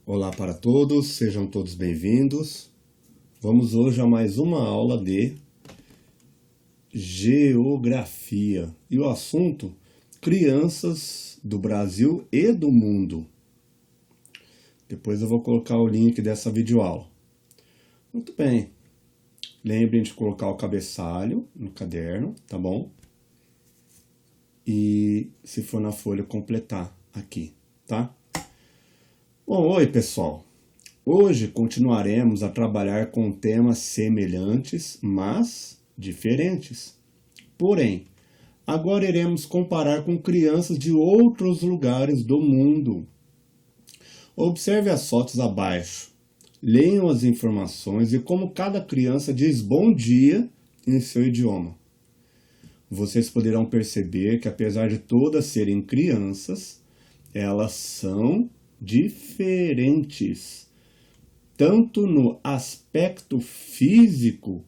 Olá para todos, sejam todos bem-vindos. Vamos hoje a mais uma aula de geografia e o assunto crianças do Brasil e do mundo. Depois eu vou colocar o link dessa videoaula. Muito bem, lembrem de colocar o cabeçalho no caderno, tá bom? E se for na folha, completar aqui, tá? Bom, oi pessoal! Hoje continuaremos a trabalhar com temas semelhantes, mas diferentes. Porém, agora iremos comparar com crianças de outros lugares do mundo. Observe as fotos abaixo, leiam as informações e como cada criança diz bom dia em seu idioma. Vocês poderão perceber que apesar de todas serem crianças, elas são diferentes, tanto no aspecto físico,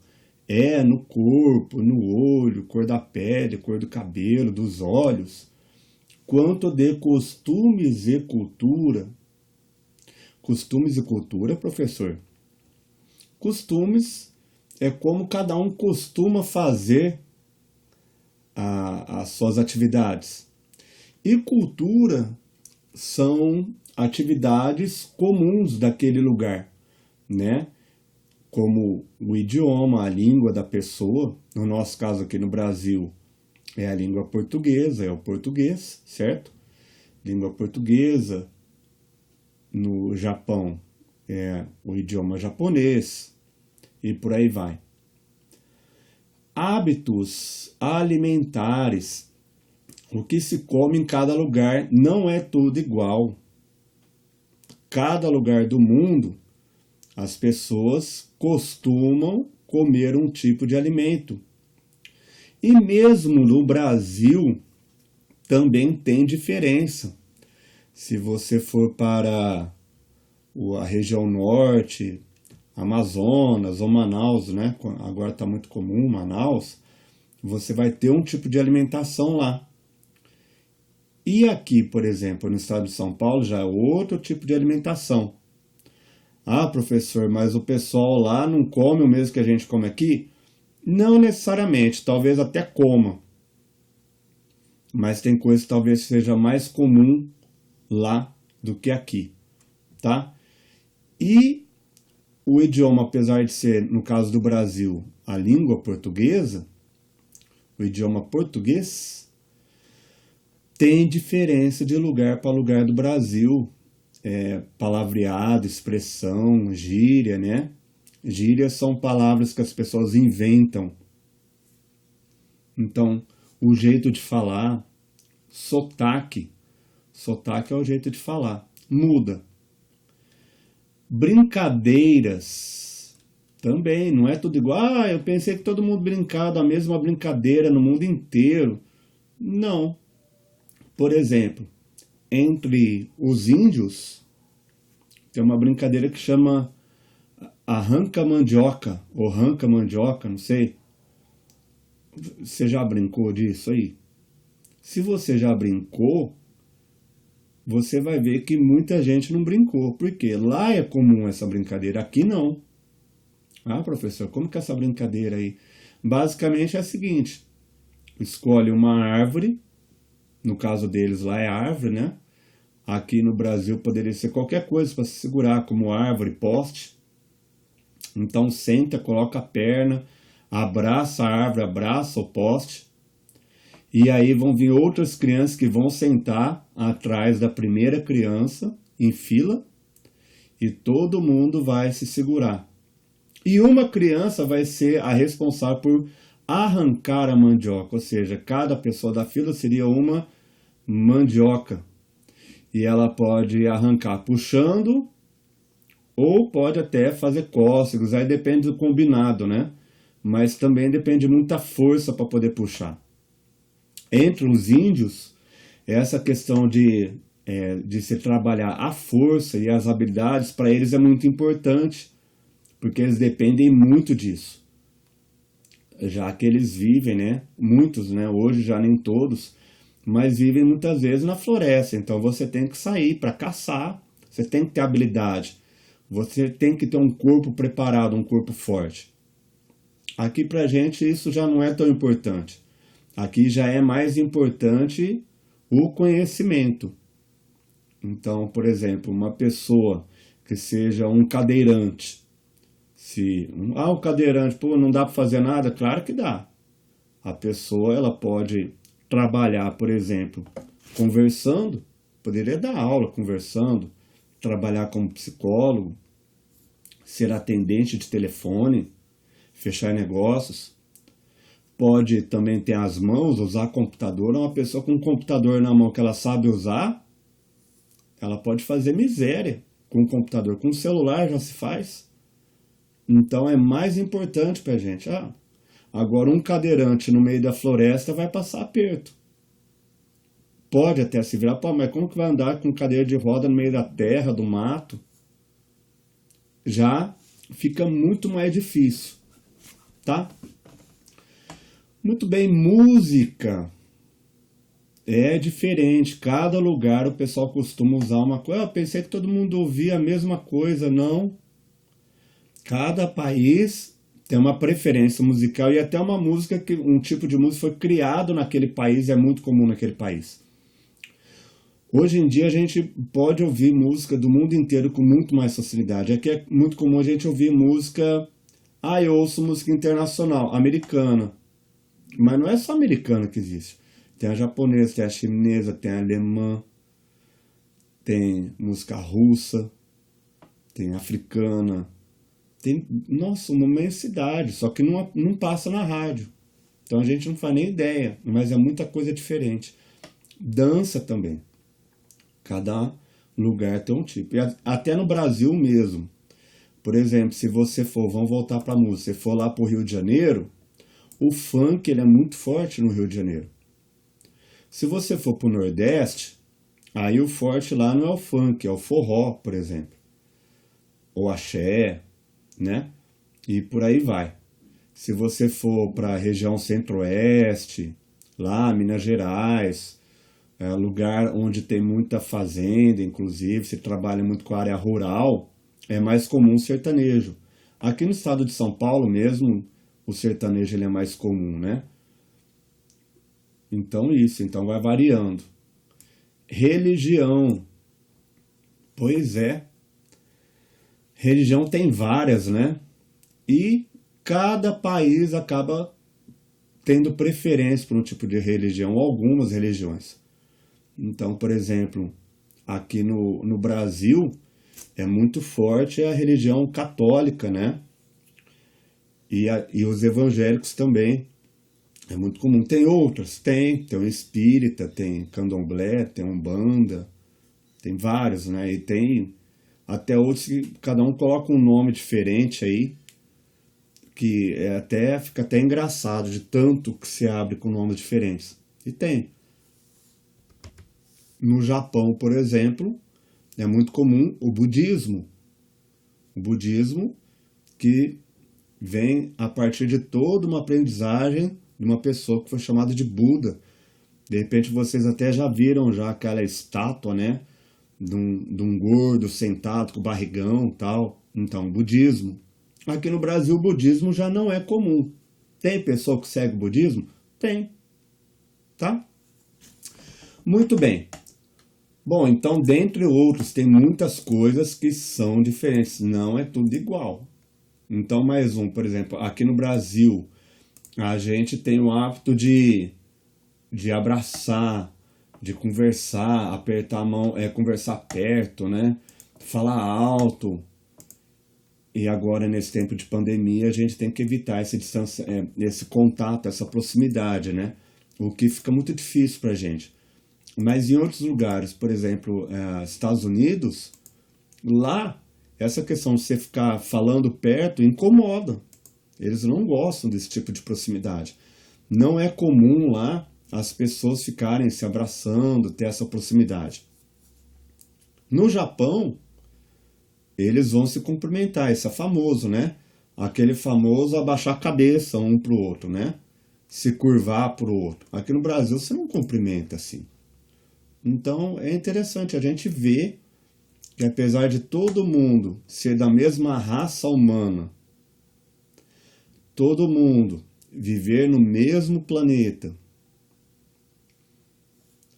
no corpo, no olho, cor da pele, cor do cabelo, dos olhos, quanto de costumes e cultura. Costumes e cultura, professor? Costumes é como cada um costuma fazer as suas atividades. E cultura são atividades comuns daquele lugar, né? Como o idioma, a língua da pessoa, no nosso caso aqui no Brasil, é a língua portuguesa, é o português, certo? Língua portuguesa. No Japão é o idioma japonês e por aí vai. Hábitos alimentares. O que se come em cada lugar não é tudo igual. Cada lugar do mundo, as pessoas costumam comer um tipo de alimento. E mesmo no Brasil, também tem diferença. Se você for para a região norte, Amazonas ou Manaus, né? Agora está muito comum Manaus, você vai ter um tipo de alimentação lá. E aqui, por exemplo, no estado de São Paulo, já é outro tipo de alimentação. Ah, professor, mas o pessoal lá não come o mesmo que a gente come aqui? Não necessariamente, talvez até coma. Mas tem coisa que talvez seja mais comum lá do que aqui, tá? E o idioma, apesar de ser, no caso do Brasil, a língua portuguesa, o idioma português, tem diferença de lugar para lugar do Brasil. Palavreado, expressão, gíria, né? Gírias são palavras que as pessoas inventam. Então, o jeito de falar, sotaque é o jeito de falar, muda. Brincadeiras, também, não é tudo igual. Ah, eu pensei que todo mundo brincava a mesma brincadeira no mundo inteiro. Não. Por exemplo, entre os índios, tem uma brincadeira que chama arranca-mandioca, ou ranca-mandioca, não sei. Você já brincou disso aí? Se você já brincou, você vai ver que muita gente não brincou, porque lá é comum essa brincadeira, aqui não. Ah, professor, como que é essa brincadeira aí? Basicamente é a seguinte, escolhe uma árvore, no caso deles lá é árvore, né? Aqui no Brasil poderia ser qualquer coisa para se segurar, como árvore, poste. Então senta, coloca a perna, abraça a árvore, abraça o poste. E aí vão vir outras crianças que vão sentar atrás da primeira criança, em fila, e todo mundo vai se segurar. E uma criança vai ser a responsável por arrancar a mandioca, ou seja, cada pessoa da fila seria uma mandioca. E ela pode arrancar puxando, ou pode até fazer cócegas, aí depende do combinado, né? Mas também depende de muita força para poder puxar. Entre os índios, essa questão de se trabalhar a força e as habilidades, para eles é muito importante, porque eles dependem muito disso. Já que eles vivem, né? Muitos, né? Hoje já nem todos, mas vivem muitas vezes na floresta. Então você tem que sair para caçar, você tem que ter habilidade, você tem que ter um corpo preparado, um corpo forte. Aqui pra gente isso já não é tão importante. Aqui já é mais importante o conhecimento. Então, por exemplo, uma pessoa que seja um cadeirante, o cadeirante, pô, não dá para fazer nada? Claro que dá. A pessoa, ela pode trabalhar, por exemplo, conversando, poderia dar aula conversando, trabalhar como psicólogo, ser atendente de telefone, fechar negócios. Pode também ter as mãos, usar computador. Uma pessoa com um computador na mão que ela sabe usar, ela pode fazer miséria com o computador. Com o celular já se faz. Então é mais importante para a gente. Agora um cadeirante no meio da floresta vai passar aperto. Pode até se virar, pô, mas como que vai andar com cadeira de roda no meio da terra, do mato? Já fica muito mais difícil, tá? Muito bem, música é diferente. Cada lugar o pessoal costuma usar uma coisa. Eu pensei que todo mundo ouvia a mesma coisa. Não. Cada país tem uma preferência musical e até uma música que um tipo de música foi criado naquele país, é muito comum naquele país. Hoje em dia a gente pode ouvir música do mundo inteiro com muito mais facilidade. Aqui é muito comum a gente ouvir música. Eu ouço música internacional, americana. Mas não é só americana que existe. Tem a japonesa, tem a chinesa, tem a alemã, tem música russa, tem africana. Tem, nossa, uma imensidade, só que não passa na rádio. Então a gente não faz nem ideia, mas é muita coisa diferente. Dança também. Cada lugar tem um tipo. E até no Brasil mesmo. Por exemplo, se você for, vamos voltar para a música, se for lá para o Rio de Janeiro, o funk ele é muito forte no Rio de Janeiro. Se você for para o Nordeste, aí o forte lá não é o funk, é o forró, por exemplo. Ou axé, né? E por aí vai. Se você for para a região Centro-Oeste, lá, Minas Gerais, lugar onde tem muita fazenda, inclusive, se trabalha muito com a área rural, é mais comum o sertanejo. Aqui no estado de São Paulo mesmo, o sertanejo ele é mais comum, né? Então vai variando. Religião. Pois é. Religião tem várias, né? E cada país acaba tendo preferência por um tipo de religião, algumas religiões. Então, por exemplo, aqui no Brasil é muito forte a religião católica, né? E os evangélicos também. É muito comum. Tem outras? Tem o espírita, tem candomblé, tem umbanda, tem vários, né? E tem até outros que cada um coloca um nome diferente aí, que fica até engraçado de tanto que se abre com nomes diferentes. E tem. No Japão, por exemplo, é muito comum o budismo. O budismo que vem a partir de toda uma aprendizagem de uma pessoa que foi chamada de Buda. De repente vocês até já viram já aquela estátua, né? De um gordo sentado com barrigão e tal. Então, budismo. Aqui no Brasil o budismo já não é comum. Tem pessoa que segue o budismo? Tem. Tá? Muito bem. Bom, então, dentre outros, tem muitas coisas que são diferentes. Não é tudo igual. Então, mais um, por exemplo, aqui no Brasil, a gente tem o hábito de abraçar, de conversar, apertar a mão, conversar perto, né? Falar alto. E agora, nesse tempo de pandemia, a gente tem que evitar esse contato, essa proximidade, né? O que fica muito difícil pra gente. Mas em outros lugares, por exemplo, Estados Unidos, lá, essa questão de você ficar falando perto incomoda. Eles não gostam desse tipo de proximidade. Não é comum lá as pessoas ficarem se abraçando, ter essa proximidade. No Japão, eles vão se cumprimentar, isso é famoso, né? Aquele famoso abaixar a cabeça um pro outro, né? Se curvar pro outro. Aqui no Brasil você não cumprimenta assim. Então é interessante a gente ver que apesar de todo mundo ser da mesma raça humana, todo mundo viver no mesmo planeta,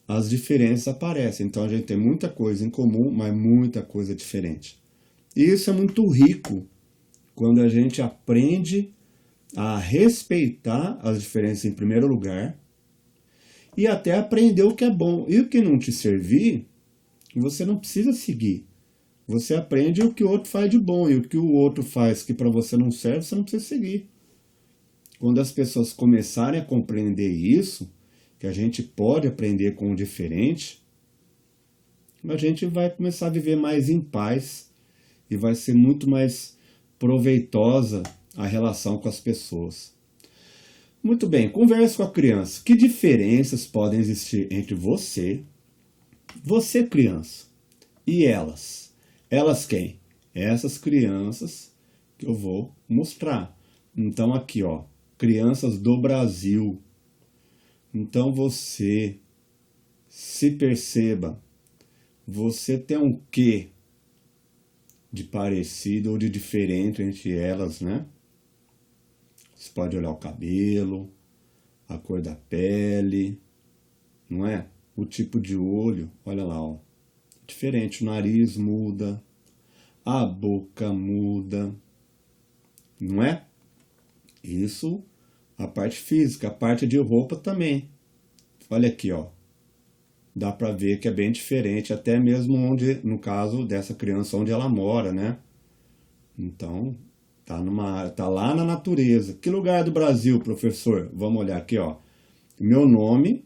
as diferenças aparecem. Então a gente tem muita coisa em comum, mas muita coisa diferente. E isso é muito rico quando a gente aprende a respeitar as diferenças em primeiro lugar e até aprender o que é bom. E o que não te servir, você não precisa seguir. Você aprende o que o outro faz de bom, e o que o outro faz que para você não serve, você não precisa seguir. Quando as pessoas começarem a compreender isso, que a gente pode aprender com o diferente, a gente vai começar a viver mais em paz e vai ser muito mais proveitosa a relação com as pessoas. Muito bem, converse com a criança. Que diferenças podem existir entre você criança, e elas? Elas quem? Essas crianças que eu vou mostrar. Então aqui, ó, crianças do Brasil. Então você se perceba, você tem um quê de parecido ou de diferente entre elas, né? Você pode olhar o cabelo, a cor da pele, não é? O tipo de olho, olha lá, ó. Diferente, o nariz muda, a boca muda, não é? Isso, a parte física, a parte de roupa também. Olha aqui, ó. Dá pra ver que é bem diferente, até mesmo onde, no caso dessa criança, onde ela mora, né? Então, tá lá na natureza. Que lugar do Brasil, professor? Vamos olhar aqui, ó. Meu nome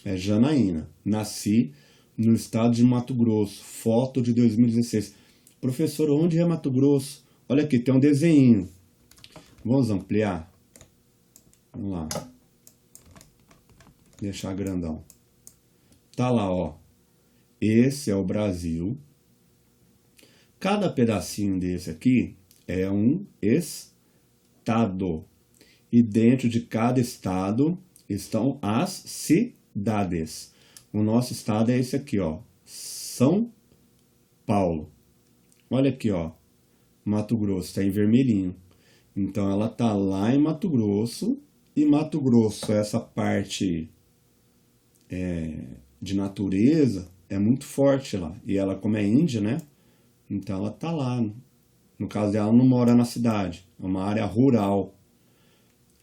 é Janaína. Nasci no estado de Mato Grosso. Foto de 2016. Professor, onde é Mato Grosso? Olha aqui, tem um desenho. Vamos ampliar? Vamos lá. Deixar grandão. Tá lá, ó. Esse é o Brasil. Cada pedacinho desse aqui é um estado. E dentro de cada estado estão as cidades. O nosso estado é esse aqui, ó. São Paulo. Olha aqui, ó. Mato Grosso está em vermelhinho. Então ela tá lá em Mato Grosso. E Mato Grosso, essa parte de natureza, é muito forte lá. E ela, como é índia, né? Então ela tá lá. No caso dela, ela não mora na cidade. É uma área rural.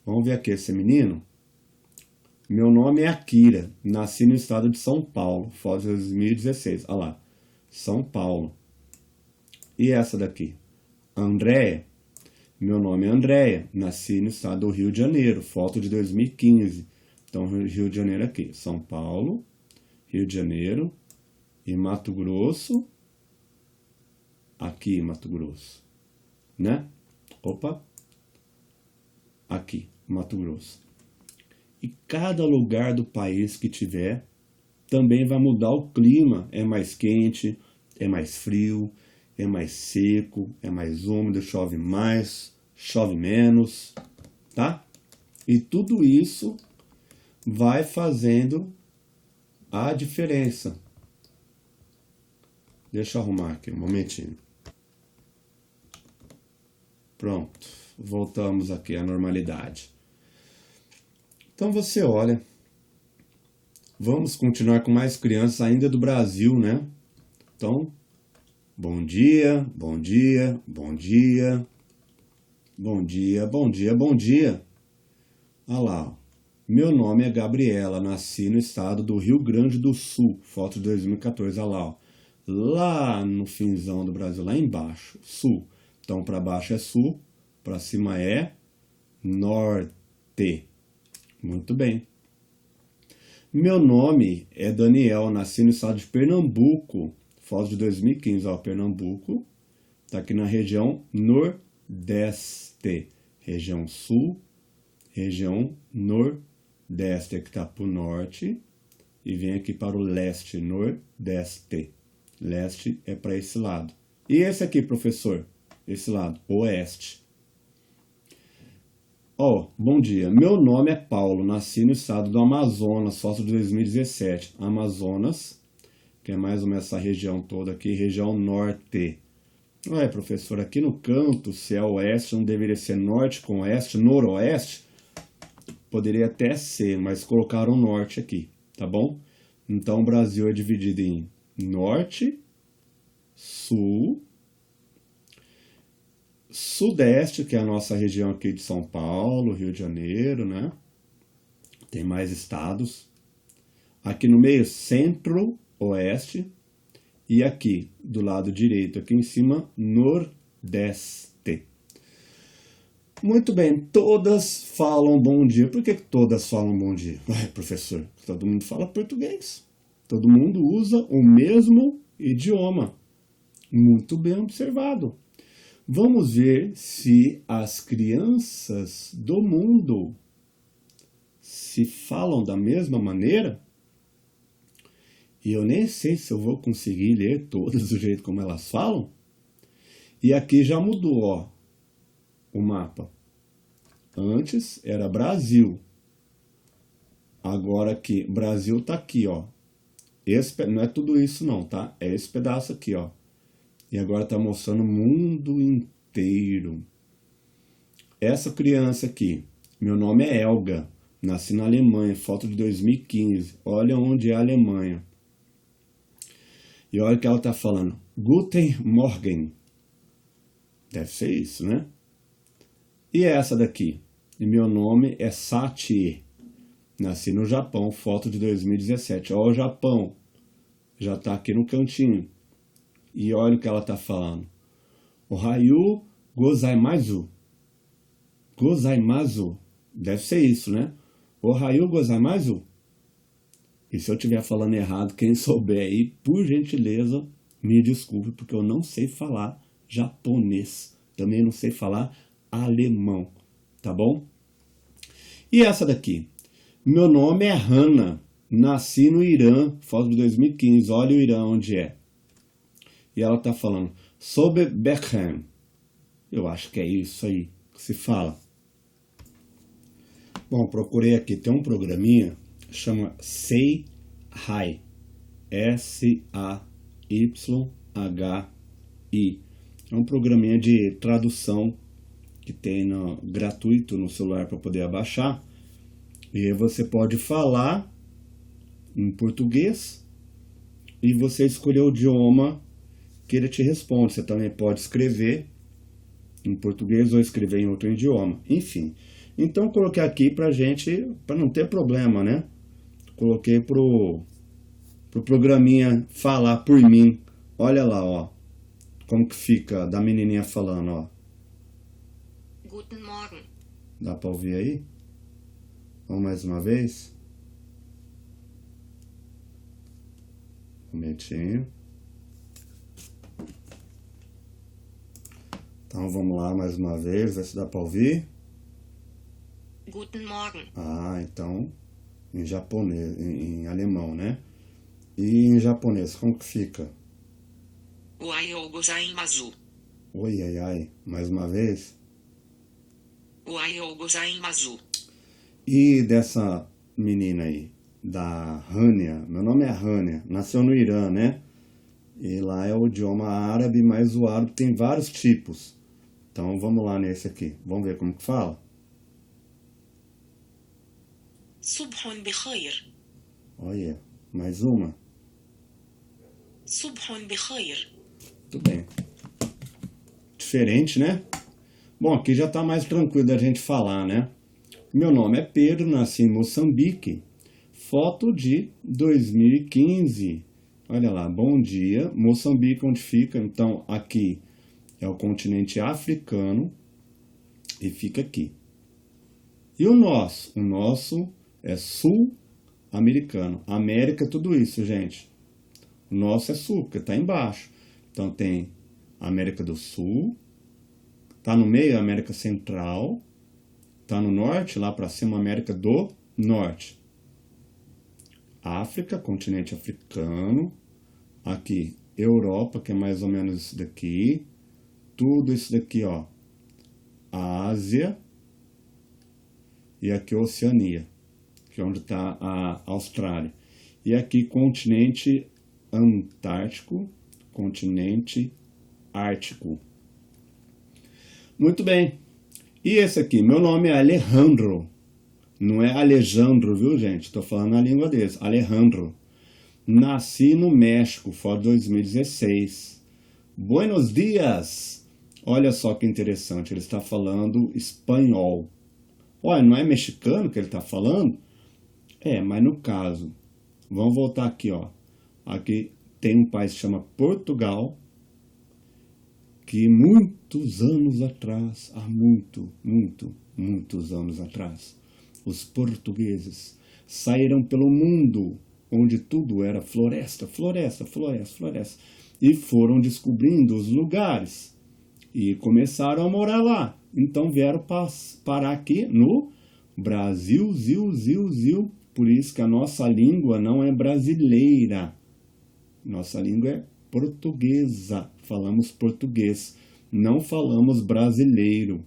Vamos ver aqui esse menino. Meu nome é Akira. Nasci no estado de São Paulo. Foto de 2016. Olha lá. São Paulo. E essa daqui? Andréia. Meu nome é Andréia. Nasci no estado do Rio de Janeiro. Foto de 2015. Então, Rio de Janeiro aqui. São Paulo, Rio de Janeiro e Mato Grosso. Aqui, Mato Grosso. Né? Opa. Aqui, Mato Grosso. E cada lugar do país que tiver, também vai mudar o clima. É mais quente, é mais frio, é mais seco, é mais úmido, chove mais, chove menos, tá? E tudo isso vai fazendo a diferença. Deixa eu arrumar aqui um momentinho. Pronto, voltamos aqui à normalidade. Então você olha, vamos continuar com mais crianças ainda do Brasil, né? Então, bom dia, bom dia, bom dia, bom dia, bom dia, bom dia. Olha lá, meu nome é Gabriela, nasci no estado do Rio Grande do Sul, foto de 2014, olha lá, ó. Lá no finzão do Brasil, lá embaixo, sul. Então, para baixo é sul, para cima é norte. Muito bem. Meu nome é Daniel, nasci no estado de Pernambuco, foto de 2015, ó, Pernambuco, tá aqui na região nordeste, região sul, região nordeste, que tá pro norte, e vem aqui para o leste, nordeste. Leste é para esse lado. E esse aqui, professor? Esse lado, oeste. Ó, bom dia. Meu nome é Paulo, nasci no estado do Amazonas, foto de 2017. Amazonas, que é mais ou menos essa região toda aqui, região norte. Ué, professor, aqui no canto, se é oeste, não deveria ser norte com oeste, noroeste? Poderia até ser, mas colocaram norte aqui, tá bom? Então o Brasil é dividido em norte, sul, sudeste, que é a nossa região aqui de São Paulo, Rio de Janeiro, né? Tem mais estados. Aqui no meio, centro-oeste. E aqui, do lado direito, aqui em cima, nordeste. Muito bem, todas falam bom dia. Por que todas falam bom dia? Ai, professor, todo mundo fala português. Todo mundo usa o mesmo idioma. Muito bem observado. Vamos ver se as crianças do mundo se falam da mesma maneira. E eu nem sei se eu vou conseguir ler todas do jeito como elas falam. E aqui já mudou, ó, o mapa. Antes era Brasil. Agora aqui, Brasil tá aqui, ó. Não é tudo isso não, tá? É esse pedaço aqui, ó. E agora tá mostrando o mundo inteiro. Essa criança aqui, meu nome é Elga. Nasci na Alemanha, foto de 2015. Olha onde é a Alemanha. E olha o que ela está falando. Guten Morgen. Deve ser isso, né? E essa daqui? E meu nome é Sachi. Nasci no Japão, foto de 2017. Olha o Japão. Já está aqui no cantinho. E olha o que ela está falando. Ohayo gozaimasu. Gozaimasu. Deve ser isso, né? Ohayo gozaimasu. E se eu estiver falando errado, quem souber aí, por gentileza, me desculpe, porque eu não sei falar japonês. Também não sei falar alemão, tá bom? E essa daqui? Meu nome é Hana. Nasci no Irã, foto de 2015. Olha o Irã onde é. E ela tá falando, sob Beckham. Eu acho que é isso aí que se fala. Bom, procurei aqui, tem um programinha, chama Say Hi. S-A-Y-H-I. É um programinha de tradução que tem gratuito no celular para poder abaixar. E aí você pode falar em português e você escolher o idioma que ele te responde. Você também pode escrever em português ou escrever em outro idioma. Enfim. Então coloquei aqui pra gente, para não ter problema, né? Coloquei pro programinha falar por mim. Olha lá, ó. Como que fica da menininha falando, ó. Guten Morgen. Dá pra ouvir aí? Vamos mais uma vez? Um momentinho. Então vamos lá mais uma vez, ver se dá pra ouvir. Guten Morgen. Ah, então em japonês, em alemão, né? E em japonês, como que fica? Ohayou gozaimasu. Oi, ai, ai. Mais uma vez. Ohayou gozaimasu. E dessa menina aí, da Rania. Meu nome é Rania, nasceu no Irã, né? E lá é o idioma árabe, mas o árabe tem vários tipos. Então vamos lá nesse aqui. Vamos ver como que fala? Subhun bikhair. Olha, mais uma. Subhun bikhair. Tudo bem. Diferente, né? Bom, aqui já tá mais tranquilo da gente falar, né? Meu nome é Pedro, nasci em Moçambique. Foto de 2015. Olha lá, bom dia. Moçambique, onde fica? Então, aqui é o continente africano e fica aqui. E o nosso? O nosso é sul-americano. América, tudo isso, gente. O nosso é sul, porque está embaixo. Então tem América do Sul, está no meio a América Central, está no norte, lá para cima América do Norte. África, continente africano. Aqui, Europa, que é mais ou menos isso daqui. Tudo isso daqui, ó. Ásia. E aqui Oceania, que é onde está a Austrália. E aqui continente Antártico, continente ártico. Muito bem. E esse aqui, meu nome é Alejandro. Não é Alejandro, viu, gente? Estou falando a língua deles. Alejandro. Nasci no México, foi 2016. Buenos dias. Olha só que interessante, ele está falando espanhol. Olha, não é mexicano que ele está falando? Mas no caso, vamos voltar aqui, ó. Aqui tem um país que chama Portugal, que muitos anos atrás, há muitos anos atrás, os portugueses saíram pelo mundo, onde tudo era floresta, e foram descobrindo os lugares e começaram a morar lá. Então vieram parar aqui no Brasil. Por isso que a nossa língua não é brasileira. Nossa língua é portuguesa. Falamos português. Não falamos brasileiro.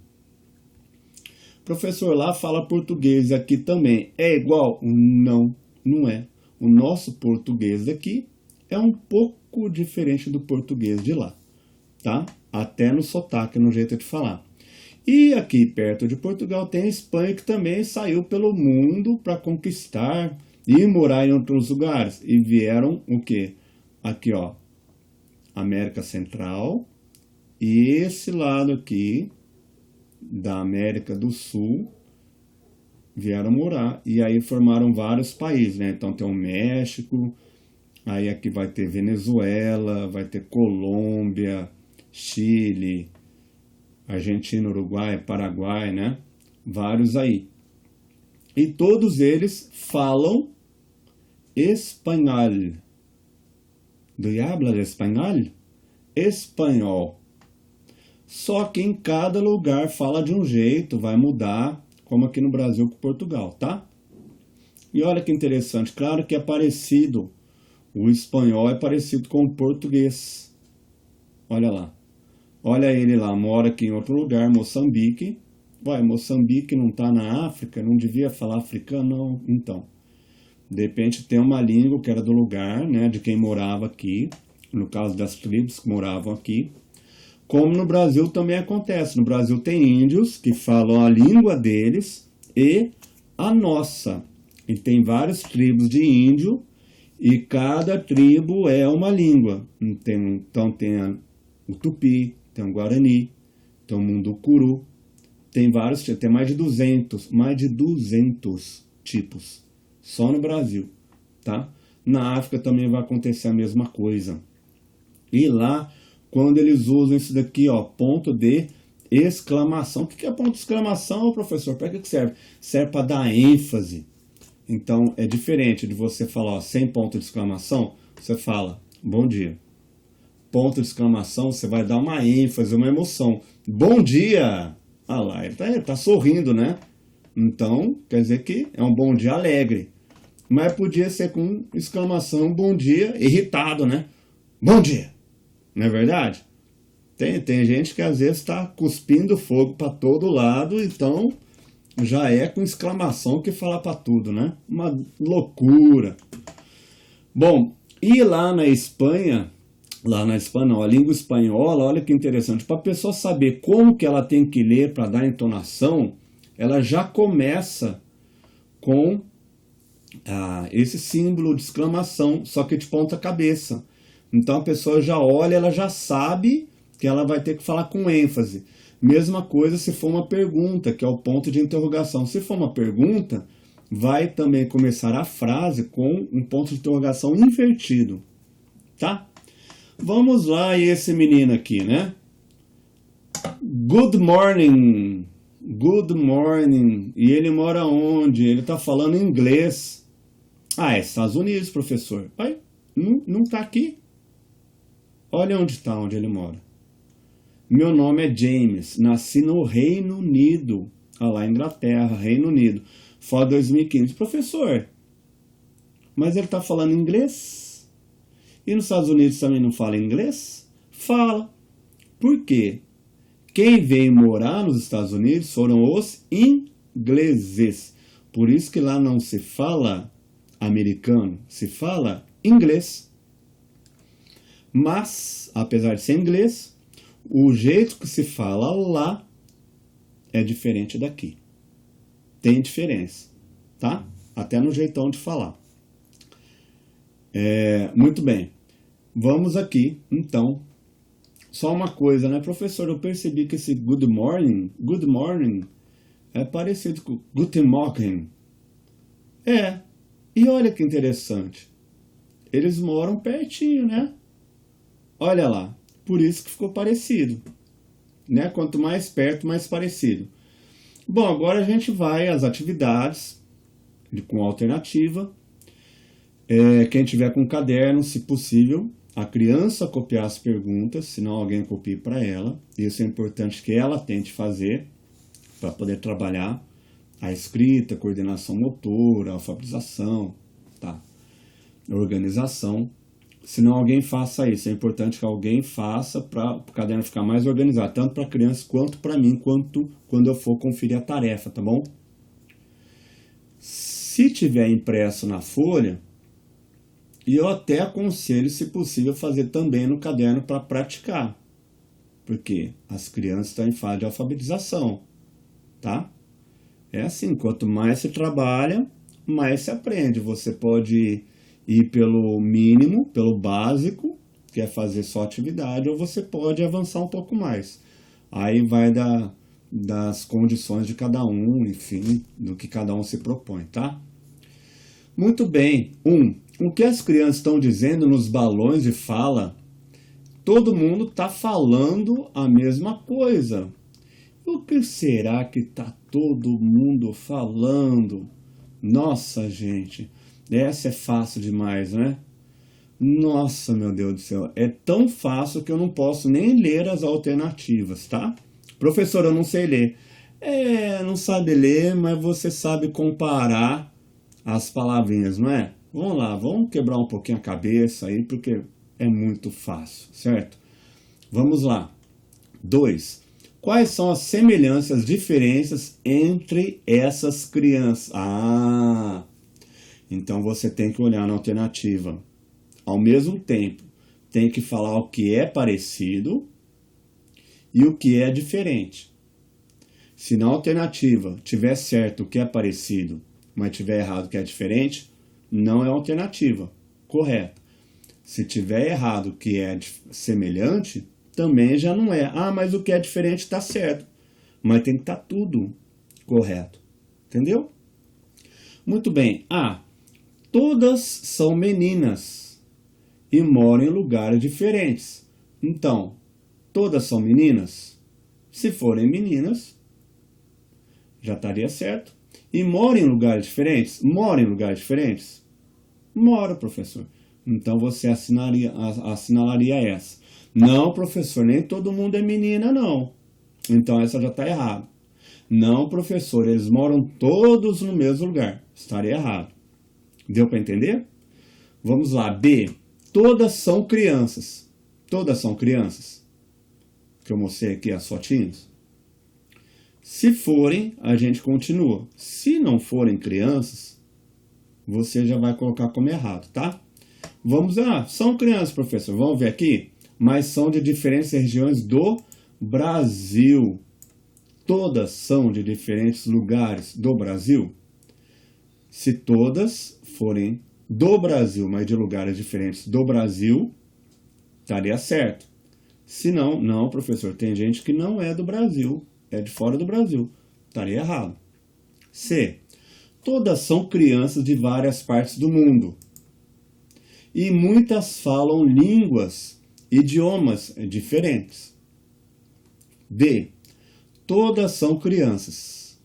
Professor, lá fala português, aqui também. É igual? Não, não é. O nosso português aqui é um pouco diferente do português de lá, tá? Até no sotaque, no jeito de falar. E aqui perto de Portugal tem a Espanha, que também saiu pelo mundo para conquistar e morar em outros lugares. E vieram o quê? Aqui, ó, América Central e esse lado aqui da América do Sul vieram morar. E aí formaram vários países, né? Então tem o México, aí aqui vai ter Venezuela, vai ter Colômbia, Chile, Argentina, Uruguai, Paraguai, né? Vários aí. E todos eles falam espanhol. Do habla espanhol? Espanhol. Só que em cada lugar fala de um jeito, vai mudar, como aqui no Brasil com Portugal, tá? E olha que interessante, claro que é parecido. O espanhol é parecido com o português. Olha lá. Olha ele lá, mora aqui em outro lugar, Moçambique. Moçambique não está na África? Não devia falar africano? Não. Então, de repente tem uma língua que era do lugar, né, de quem morava aqui. No caso das tribos que moravam aqui. Como no Brasil também acontece. No Brasil tem índios que falam a língua deles e a nossa. E tem várias tribos de índio e cada tribo é uma língua. Então tem o Tupi, tem o Guarani, tem o Munducuru, tem vários, tem mais de 200 tipos, só no Brasil, tá? Na África também vai acontecer a mesma coisa. E lá, quando eles usam isso daqui, ó, ponto de exclamação. O que é ponto de exclamação, professor? Para que serve? Serve para dar ênfase. Então, é diferente de você falar, ó, sem ponto de exclamação, você fala, bom dia. Ponto de exclamação, você vai dar uma ênfase, uma emoção. Bom dia! Ah lá, ele tá sorrindo, né? Então, quer dizer que é um bom dia alegre. Mas podia ser com exclamação, bom dia, irritado, né? Bom dia! Não é verdade? Tem gente que às vezes está cuspindo fogo para todo lado, então já é com exclamação que fala para tudo, né? Uma loucura. Bom, e lá na Espanha não, a língua espanhola, olha que interessante, para a pessoa saber como que ela tem que ler para dar entonação, ela já começa com esse símbolo de exclamação, só que de ponta cabeça. Então a pessoa já olha, ela já sabe que ela vai ter que falar com ênfase. Mesma coisa se for uma pergunta, que é o ponto de interrogação. Se for uma pergunta, vai também começar a frase com um ponto de interrogação invertido, tá? Vamos lá, e esse menino aqui, né? Good morning. Good morning. E ele mora onde? Ele tá falando inglês. É Estados Unidos, professor. Não tá aqui. Olha onde ele mora. Meu nome é James, nasci no Reino Unido. Lá, Inglaterra, Reino Unido. Foi 2015. Professor, mas ele está falando inglês? E nos Estados Unidos também não fala inglês? Fala. Por quê? Quem veio morar nos Estados Unidos foram os ingleses. Por isso que lá não se fala americano, se fala inglês. Mas, apesar de ser inglês, o jeito que se fala lá é diferente daqui. Tem diferença, tá? Até no jeitão de falar. Muito bem. Vamos aqui, então. Só uma coisa, né, professor? Eu percebi que esse good morning, é parecido com guten Morgen. E olha que interessante. Eles moram pertinho, né? Olha lá. Por isso que ficou parecido. Né? Quanto mais perto, mais parecido. Bom, agora a gente vai às atividades com alternativa. Quem tiver com caderno, se possível, a criança copiar as perguntas, senão alguém copie para ela. Isso é importante que ela tente fazer para poder trabalhar a escrita, coordenação motora, alfabetização, tá? Organização. Senão alguém faça isso. É importante que alguém faça para o caderno ficar mais organizado, tanto para a criança quanto para mim, quanto quando eu for conferir a tarefa, tá bom? Se tiver impresso na folha, e eu até aconselho, se possível, fazer também no caderno para praticar. Porque as crianças estão em fase de alfabetização, tá? É assim, quanto mais se trabalha, mais se aprende. Você pode ir pelo mínimo, pelo básico, que é fazer só atividade, ou você pode avançar um pouco mais. Aí vai das condições de cada um, enfim, do que cada um se propõe, tá? Muito bem. O que as crianças estão dizendo nos balões de fala? Todo mundo está falando a mesma coisa. O que será que está todo mundo falando? Nossa, gente, essa é fácil demais, né? Nossa, meu Deus do céu, é tão fácil que eu não posso nem ler as alternativas, tá? Professor, eu não sei ler. Não sabe ler, mas você sabe comparar as palavrinhas, não é? Vamos lá, vamos quebrar um pouquinho a cabeça aí, porque é muito fácil, certo? Vamos lá. 2. Quais são as semelhanças, diferenças entre essas crianças? Então você tem que olhar na alternativa. Ao mesmo tempo, tem que falar o que é parecido e o que é diferente. Se na alternativa tiver certo o que é parecido, mas tiver errado o que é diferente, não é alternativa correta. Se tiver errado o que é semelhante, também já não é. Mas o que é diferente está certo. Mas tem que estar tudo correto. Entendeu? Muito bem. Todas são meninas e moram em lugares diferentes. Então, todas são meninas? Se forem meninas, já estaria certo. E moram em lugares diferentes? Moram em lugares diferentes? Mora, professor. Então você assinalaria essa. Não, professor, nem todo mundo é menina, não. Então essa já está errada. Não, professor, eles moram todos no mesmo lugar. Estaria errado. Deu para entender? Vamos lá. B. Todas são crianças. Todas são crianças. Que eu mostrei aqui as fotinhos. Se forem, a gente continua. Se não forem crianças, você já vai colocar como errado, tá? Vamos lá. São crianças, professor. Vamos ver aqui. Mas são de diferentes regiões do Brasil. Todas são de diferentes lugares do Brasil? Se todas forem do Brasil, mas de lugares diferentes do Brasil, estaria certo. Se não, não, professor, tem gente que não é do Brasil, é de fora do Brasil. Estaria errado. C. Todas são crianças de várias partes do mundo. E muitas falam línguas, idiomas diferentes. D. Todas são crianças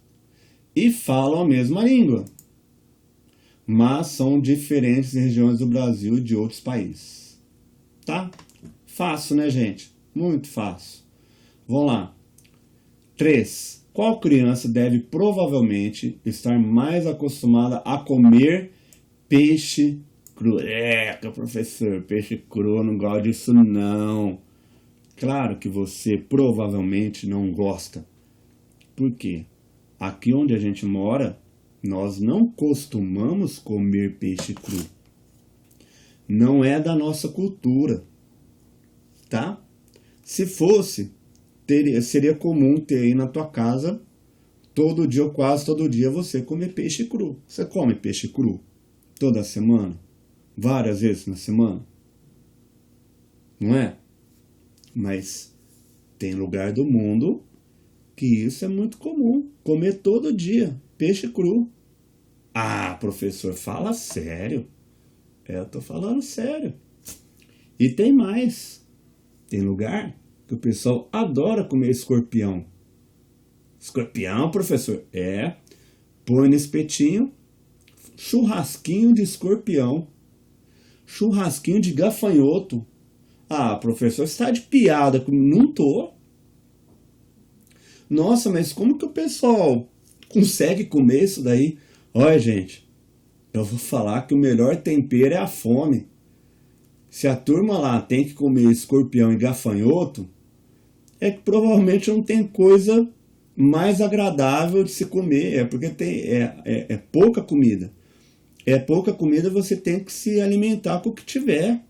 e falam a mesma língua, mas são diferentes regiões do Brasil e de outros países. Tá? Fácil, né, gente? Muito fácil. Vamos lá. 3. Qual criança deve provavelmente estar mais acostumada a comer peixe cru? Professor, peixe cru, eu não gosto disso não. Claro que você provavelmente não gosta. Por quê? Aqui onde a gente mora, nós não costumamos comer peixe cru. Não é da nossa cultura. tá? Se fosse, seria comum ter aí na tua casa, todo dia ou quase todo dia, você comer peixe cru. Você come peixe cru toda semana? Várias vezes na semana? Não é? Mas tem lugar do mundo que isso é muito comum. Comer todo dia peixe cru. Ah, professor, fala sério. Eu tô falando sério. E tem mais. Tem lugar que o pessoal adora comer escorpião. Escorpião, professor? É. Põe no espetinho, churrasquinho de escorpião. Churrasquinho de gafanhoto. Ah, professor, você está de piada comigo? Não tô. Nossa, mas como que o pessoal consegue comer isso daí? Olha, gente, eu vou falar que o melhor tempero é a fome. Se a turma lá tem que comer escorpião e gafanhoto, é que provavelmente não tem coisa mais agradável de se comer. É porque é pouca comida. É pouca comida, você tem que se alimentar com o que tiver.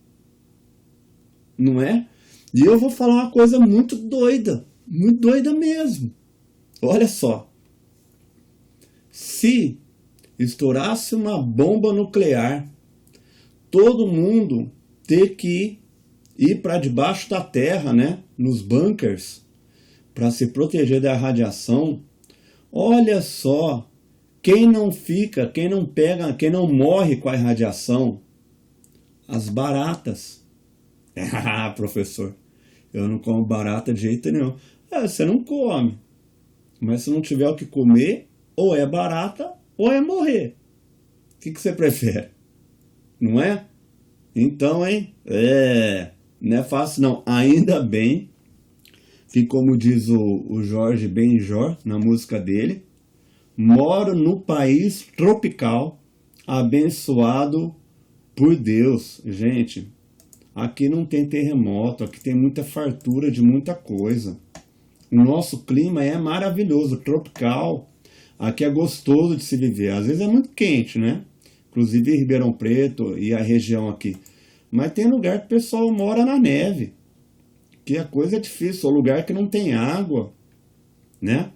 Não é? E eu vou falar uma coisa muito doida mesmo. Olha só. Se estourasse uma bomba nuclear, todo mundo ter que ir para debaixo da terra, né? Nos bunkers, para se proteger da radiação. Olha só. Quem não fica, quem não pega, quem não morre com a radiação? As baratas. Ah, professor, eu não como barata de jeito nenhum. Você não come. Mas se não tiver o que comer, ou é barata, ou é morrer. O que você prefere? Não é? Então, hein? Não é fácil não. Ainda bem que, como diz o Jorge Benjor na música dele, moro no país tropical, abençoado por Deus. Gente, aqui não tem terremoto, aqui tem muita fartura de muita coisa. O nosso clima é maravilhoso, tropical. Aqui é gostoso de se viver. Às vezes é muito quente, né? Inclusive Ribeirão Preto e a região aqui. Mas tem lugar que o pessoal mora na neve, que a coisa é difícil. Ou lugar que não tem água, né?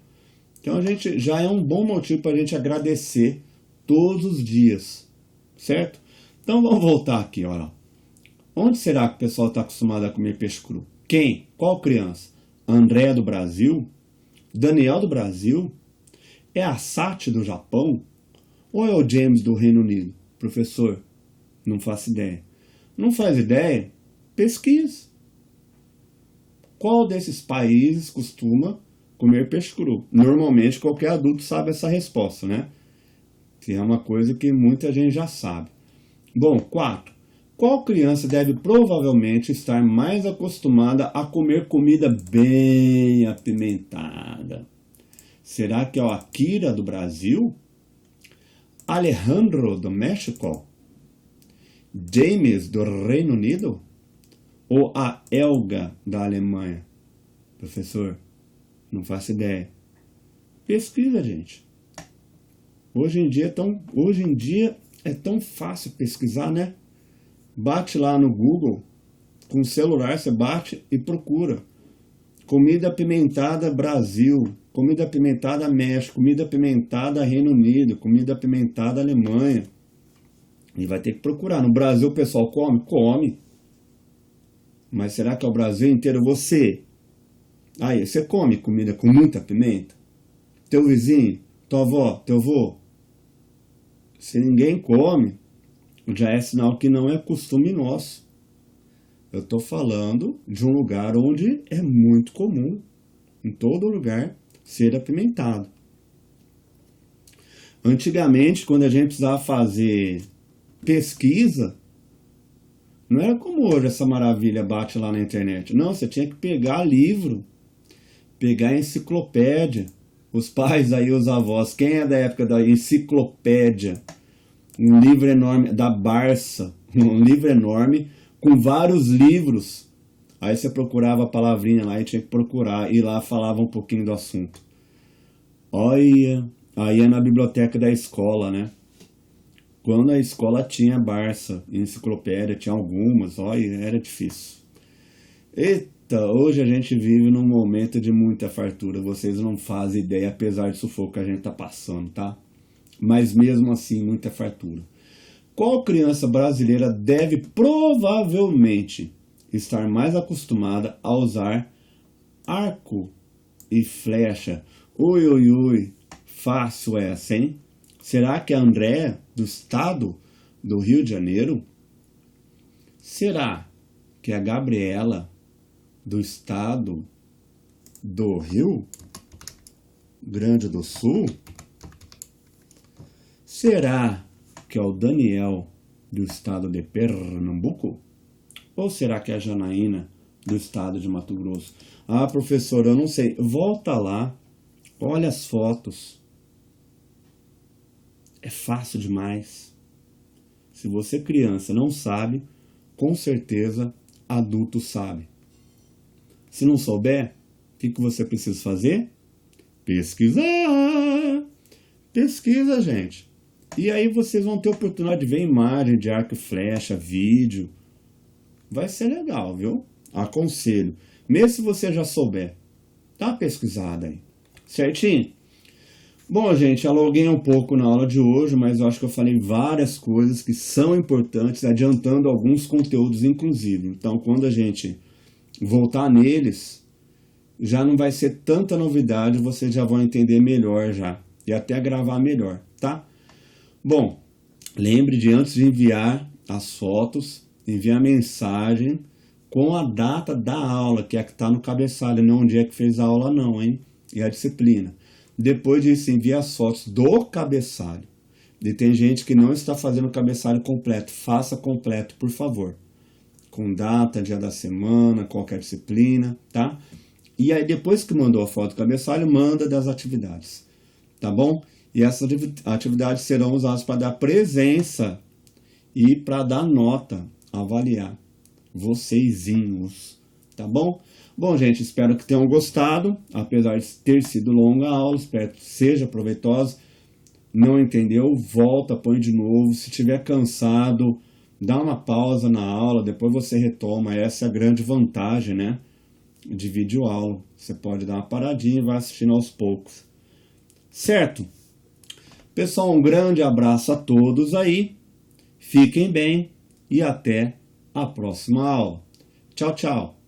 Então a gente já é um bom motivo para a gente agradecer todos os dias, certo? Então vamos voltar aqui, olha. Onde será que o pessoal está acostumado a comer peixe cru? Quem? Qual criança? André do Brasil? Daniel do Brasil? É a Sati do Japão? Ou é o James do Reino Unido? Professor, não faço ideia. Não faz ideia? Pesquisa. Qual desses países costuma comer peixe cru? Normalmente qualquer adulto sabe essa resposta, né? Que é uma coisa que muita gente já sabe. Bom, 4. Qual criança deve provavelmente estar mais acostumada a comer comida bem apimentada? Será que é o Akira do Brasil? Alejandro do México? James do Reino Unido? Ou a Elga da Alemanha? Professor, não faço ideia. Pesquisa, gente. Hoje em dia é tão fácil pesquisar, né? Bate lá no Google, com o celular você bate e procura. Comida apimentada Brasil, comida apimentada México, comida apimentada Reino Unido, comida apimentada Alemanha. E vai ter que procurar. No Brasil o pessoal come? Come. Mas será que é o Brasil inteiro? Você come comida com muita pimenta? Teu vizinho, tua avó, teu avô? Se ninguém come, já é sinal que não é costume nosso. Eu estou falando de um lugar onde é muito comum, em todo lugar, ser apimentado. Antigamente, quando a gente precisava fazer pesquisa, não era como hoje essa maravilha bate lá na internet. Não, você tinha que pegar livro, pegar enciclopédia. Os pais aí, os avós, quem é da época da enciclopédia? Um livro enorme, da Barça, um livro enorme, com vários livros. Aí você procurava a palavrinha lá e tinha que procurar, e lá falava um pouquinho do assunto. Olha, aí é na biblioteca da escola, né? Quando a escola tinha Barça, enciclopédia, tinha algumas, olha, era difícil. Eita, hoje a gente vive num momento de muita fartura. Vocês não fazem ideia, apesar do sufoco que a gente está passando, tá? Mas mesmo assim, muita fartura. Qual criança brasileira deve provavelmente estar mais acostumada a usar arco e flecha? Ui, ui, ui, fácil essa, hein? Será que é a Andréa, do estado do Rio de Janeiro? Será que é a Gabriela, do estado do Rio Grande do Sul? Será que é o Daniel, do estado de Pernambuco? Ou será que é a Janaína, do estado de Mato Grosso? Ah, professor, eu não sei. Volta lá, olha as fotos. É fácil demais. Se você criança não sabe, com certeza adulto sabe. Se não souber, o que você precisa fazer? Pesquisar. Pesquisa, gente. E aí vocês vão ter oportunidade de ver imagem de arco e flecha, vídeo. Vai ser legal, viu? Aconselho. Mesmo se você já souber. Dá uma pesquisada aí. Certinho? Bom, gente, alonguei um pouco na aula de hoje, mas eu acho que eu falei várias coisas que são importantes, adiantando alguns conteúdos, inclusive. Então, quando a gente voltar neles, já não vai ser tanta novidade, vocês já vão entender melhor já. E até gravar melhor, tá? Bom, lembre de antes de enviar as fotos, enviar a mensagem com a data da aula, que é a que está no cabeçalho, não onde é que fez a aula não, hein? E a disciplina. Depois disso, envia as fotos do cabeçalho. E tem gente que não está fazendo o cabeçalho completo. Faça completo, por favor. Com data, dia da semana, qualquer disciplina, tá? E aí, depois que mandou a foto do cabeçalho, manda das atividades, tá bom? E essas atividades serão usadas para dar presença e para dar nota, avaliar vocêsinhos, tá bom? Bom, gente, espero que tenham gostado, apesar de ter sido longa a aula, espero que seja proveitosa. Não entendeu? Volta, põe de novo. Se estiver cansado, dá uma pausa na aula, depois você retoma. Essa é a grande vantagem, né, de videoaula. Você pode dar uma paradinha e vai assistindo aos poucos. Certo? Pessoal, um grande abraço a todos aí. Fiquem bem e até a próxima aula. Tchau, tchau.